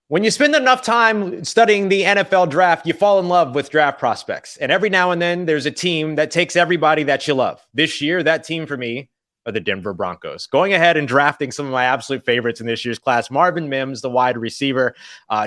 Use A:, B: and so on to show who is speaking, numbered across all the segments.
A: When you spend enough time studying the NFL draft, you fall in love with draft prospects. And every now and then, there's a team that takes everybody that you love. This year, that team for me are the Denver Broncos. Going ahead and drafting some of my absolute favorites in this year's class: Marvin Mims, the wide receiver,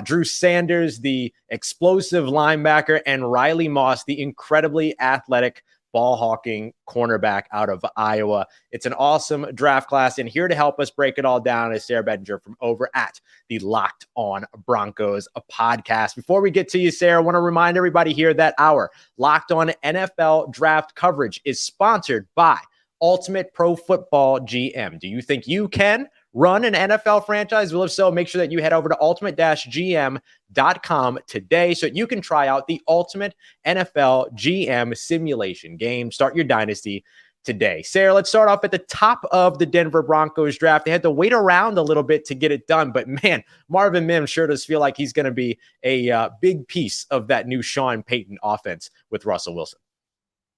A: Drew Sanders, the explosive linebacker, and Riley Moss, the incredibly athletic ball hawking cornerback out of Iowa. It's an awesome draft class, and here to help us break it all down is Sayre Bedinger from over at the Locked On Broncos podcast. Before we get to you, Sayre, I want to remind everybody here that our Locked On NFL draft coverage is sponsored by Ultimate Pro Football GM. Do you think you can run an NFL franchise? Well, if so, make sure that you head over to ultimate-gm.com today so you can try out the Ultimate NFL GM simulation game. Start your dynasty today. Sayre, let's start off at the top of the Denver Broncos draft. They had to wait around a little bit to get it done, but man, Marvin Mims sure does feel like he's going to be a big piece of that new Sean Payton offense with Russell Wilson.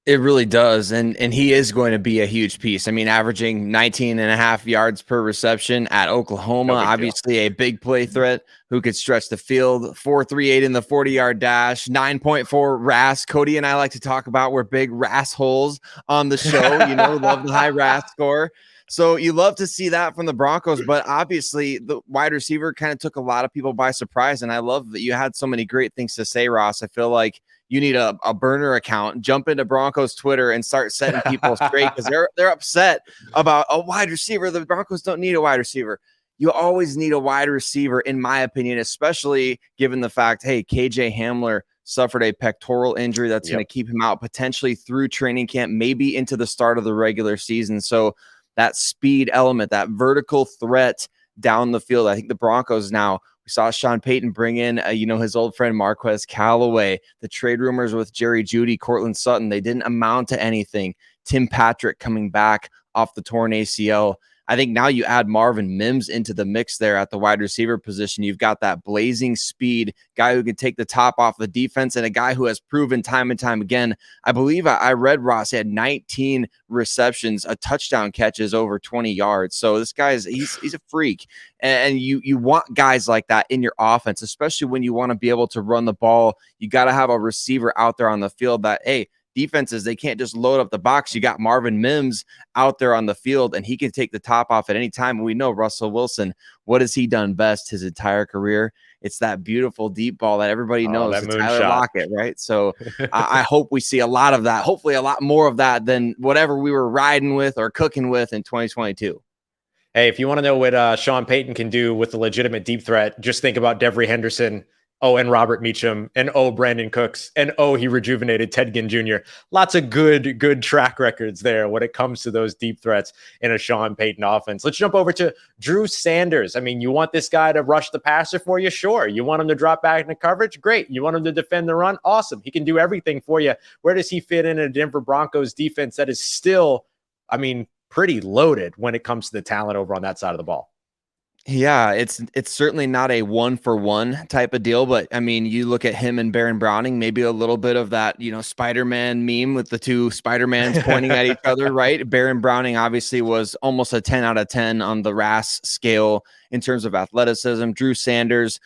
B: It really does, and he is going to be a huge piece. I mean, averaging 19 and a half yards per reception at Oklahoma, obviously a big play threat who could stretch the field. 4.38 in the 40-yard dash, 9.4 RAS. Cody and I like to talk about we're big RAS holes on the show. You know, love the high RAS score. So you love to see that from the Broncos, but obviously the wide receiver kind of took a lot of people by surprise, and I love that you had so many great things to say, Ross. I feel like you need a burner account, jump into Broncos Twitter and start setting people straight because they're upset about a wide receiver. The Broncos don't need a wide receiver. You always need a wide receiver, in my opinion, especially given the fact, hey, KJ Hamler suffered a pectoral injury that's going to keep him out potentially through training camp, maybe into the start of the regular season. So that speed element, that vertical threat down the field, I think the Broncos now, we saw Sean Payton bring in, his old friend Marquez Callaway. The trade rumors with Jerry Jeudy, Cortland Sutton, they didn't amount to anything. Tim Patrick coming back off the torn ACL. I think now you add Marvin Mims into the mix there at the wide receiver position. You've got that blazing speed guy who can take the top off the defense and a guy who has proven time and time again. I believe I read Ross had 19 receptions, a touchdown catches over 20 yards. So this guy he's a freak. And you want guys like that in your offense, especially when you want to be able to run the ball. You got to have a receiver out there on the field that, hey, defenses, they can't just load up the box. You got Marvin Mims out there on the field, and he can take the top off at any time. And we know Russell Wilson, what has he done best his entire career? It's that beautiful deep ball that everybody knows. It's Tyler Lockett, right? So I hope we see a lot of that, hopefully a lot more of that than whatever we were riding with or cooking with in 2022.
A: Hey, if you want to know what Sean Payton can do with a legitimate deep threat, just think about Devery Henderson. Oh, and Robert Meacham, and Brandon Cooks, and he rejuvenated Ted Ginn Jr. Lots of good track records there when it comes to those deep threats in a Sean Payton offense. Let's jump over to Drew Sanders. I mean, you want this guy to rush the passer for you? Sure. You want him to drop back into coverage? Great. You want him to defend the run? Awesome. He can do everything for you. Where does he fit in a Denver Broncos defense that is still, pretty loaded when it comes to the talent over on that side of the ball?
B: Yeah, it's certainly not a 1-for-1 type of deal, but I mean, you look at him and Baron Browning, maybe a little bit of that, Spider-Man meme with the two Spider-Mans pointing at each other, right? Baron Browning obviously was almost a 10 out of 10 on the RAS scale in terms of athleticism. Drew Sanders,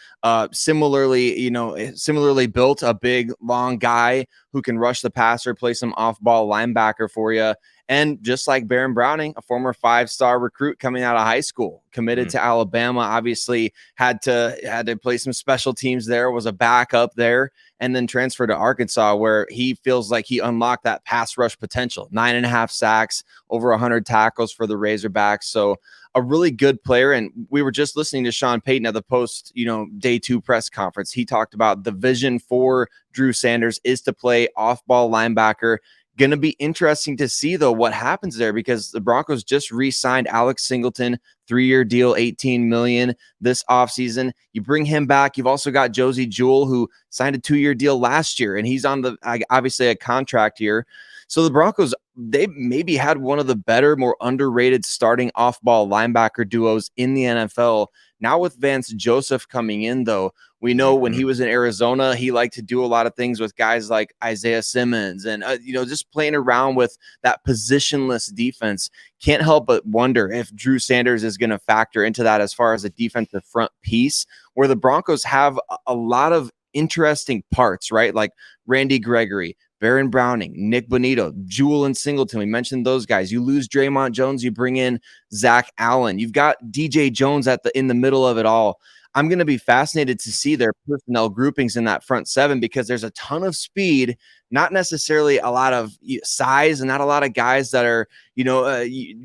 B: similarly built, a big, long guy who can rush the passer, play some off-ball linebacker for you. And just like Baron Browning, a former 5-star recruit coming out of high school, committed to Alabama, obviously had to play some special teams there, was a backup there, and then transferred to Arkansas, where he feels like he unlocked that pass rush potential. 9.5 sacks, over 100 tackles for the Razorbacks. So a really good player. And we were just listening to Sean Payton at the post, day 2 press conference. He talked about the vision for Drew Sanders is to play off-ball linebacker. Going to be interesting to see, though, what happens there, because the Broncos just re-signed Alex Singleton, 3-year deal, $18 million this offseason. You bring him back. You've also got Josie Jewell, who signed a 2-year deal last year, and he's on obviously a contract here. So the Broncos they maybe had one of the better, more underrated starting off-ball linebacker duos in the NFL. Now with Vance Joseph coming in, though, we know when he was in Arizona, he liked to do a lot of things with guys like Isaiah Simmons and, just playing around with that positionless defense. Can't help but wonder if Drew Sanders is going to factor into that as far as a defensive front piece, where the Broncos have a lot of interesting parts, right? Like Randy Gregory, Baron Browning, Nick Bonito, Jewel and Singleton. We mentioned those guys. You lose Draymond Jones, you bring in Zach Allen. You've got DJ Jones in the middle of it all. I'm going to be fascinated to see their personnel groupings in that front seven, because there's a ton of speed, not necessarily a lot of size, and not a lot of guys that are,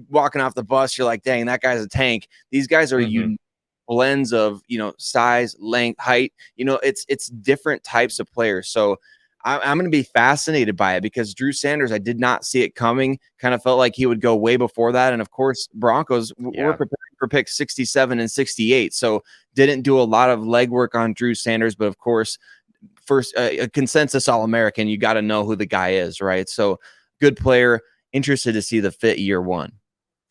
B: walking off the bus, you're like, dang, that guy's a tank. These guys are unique blends of, size, length, height. It's different types of players. So I'm going to be fascinated by it, because Drew Sanders, I did not see it coming. Kind of felt like he would go way before that. And of course, Broncos were preparing for picks 67 and 68. So didn't do a lot of legwork on Drew Sanders. But of course, first, a consensus All-American, you got to know who the guy is, right? So good player, interested to see the fit year one.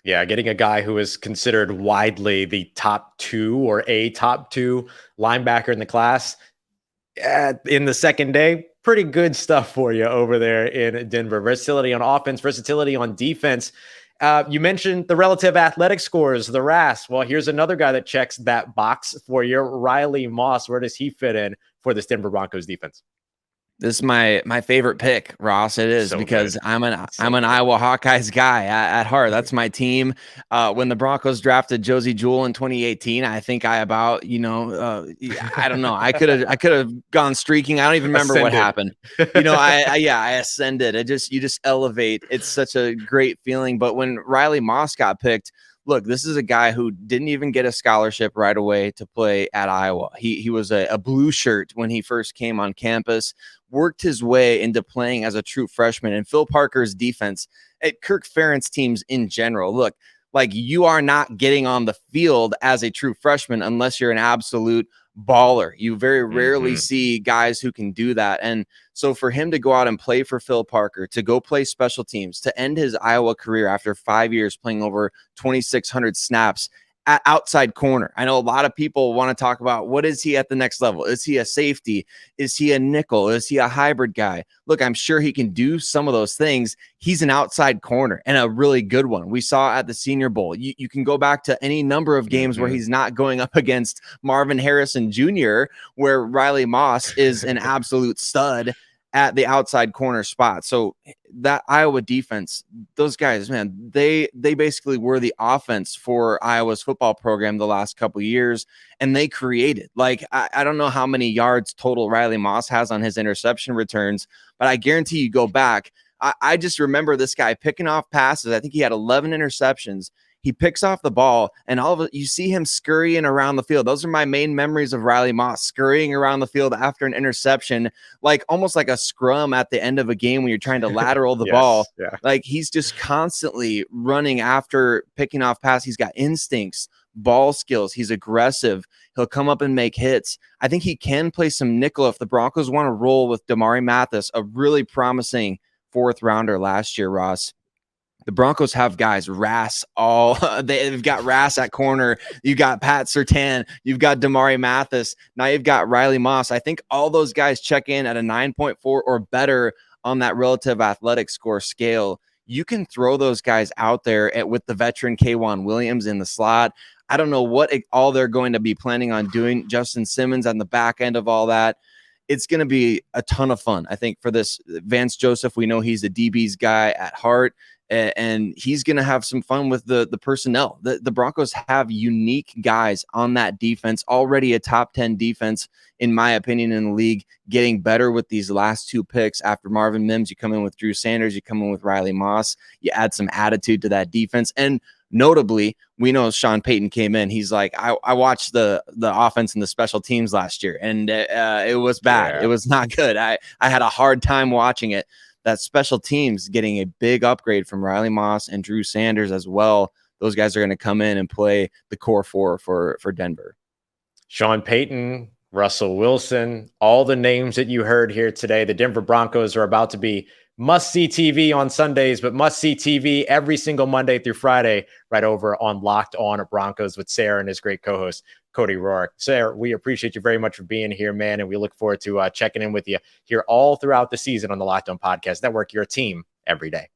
A: Yeah, getting a guy who is considered widely the top 2 or a top 2 linebacker in the class in the second day, pretty good stuff for you over there in Denver. Versatility on offense, versatility on defense. You mentioned the relative athletic scores, the RAS. Well, here's another guy that checks that box for you, Riley Moss. Where does he fit in for this Denver Broncos defense?
B: This is my favorite pick, Ross. It is, because good. I'm an Iowa Hawkeyes guy at heart. That's my team. When the Broncos drafted Josie Jewell in 2018, I think I about I don't know. I could have gone streaking. I don't even remember what happened. I ascended. You just elevate. It's such a great feeling. But when Riley Moss got picked, look, this is a guy who didn't even get a scholarship right away to play at Iowa. He was a blue shirt when he first came on campus, worked his way into playing as a true freshman. And Phil Parker's defense, at Kirk Ferentz teams in general, look, like, you are not getting on the field as a true freshman unless you're an absolute baller. You very rarely see guys who can do that. And so for him to go out and play for Phil Parker, to go play special teams, to end his Iowa career after 5 years playing over 2,600 snaps at outside corner. I know a lot of people want to talk about, what is he at the next level? Is he a safety? Is he a nickel? Is he a hybrid guy? Look, I'm sure he can do some of those things. He's an outside corner, and a really good one. We saw at the Senior Bowl. You can go back to any number of games where he's not going up against Marvin Harrison Jr., where Riley Moss is an absolute stud at the outside corner spot. So that Iowa defense, those guys, man, they basically were the offense for Iowa's football program the last couple of years, and they created. Like, I don't know how many yards total Riley Moss has on his interception returns, but I guarantee you go back. I just remember this guy picking off passes. I think he had 11 interceptions. He picks off the ball, and all of it, you see him scurrying around the field. Those are my main memories of Riley Moss, scurrying around the field after an interception, like almost like a scrum at the end of a game when you're trying to lateral the ball. Yeah. Like, he's just constantly running after picking off passes. He's got instincts, ball skills. He's aggressive. He'll come up and make hits. I think he can play some nickel if the Broncos want to roll with Damari Mathis, a really promising 4th rounder last year, Ross. The Broncos have guys, they've got Rass at corner. You've got Pat Surtain. You've got Damari Mathis. Now you've got Riley Moss. I think all those guys check in at a 9.4 or better on that relative athletic score scale. You can throw those guys out there with the veteran K'Wan Williams in the slot. I don't know what all they're going to be planning on doing. Justin Simmons on the back end of all that. It's going to be a ton of fun, I think, for this Vance Joseph. We know he's a DB's guy at heart, and he's going to have some fun with the personnel. The Broncos have unique guys on that defense, already a top 10 defense, in my opinion, in the league, getting better with these last 2 picks. After Marvin Mims, you come in with Drew Sanders, you come in with Riley Moss, you add some attitude to that defense. And notably, we know Sean Payton came in. He's like, I watched the offense and the special teams last year, and it was bad. Yeah. It was not good. I had a hard time watching it. That special teams getting a big upgrade from Riley Moss and Drew Sanders as well. Those guys are going to come in and play the core 4 for Denver.
A: Sean Payton, Russell Wilson, all the names that you heard here today. The Denver Broncos are about to be must-see TV on Sundays, but must-see TV every single Monday through Friday right over on Locked On Broncos with Sayre and his great co-host, Cody Roark. Sayre, we appreciate you very much for being here, man, and we look forward to checking in with you here all throughout the season on the Locked On Podcast Network, your team every day.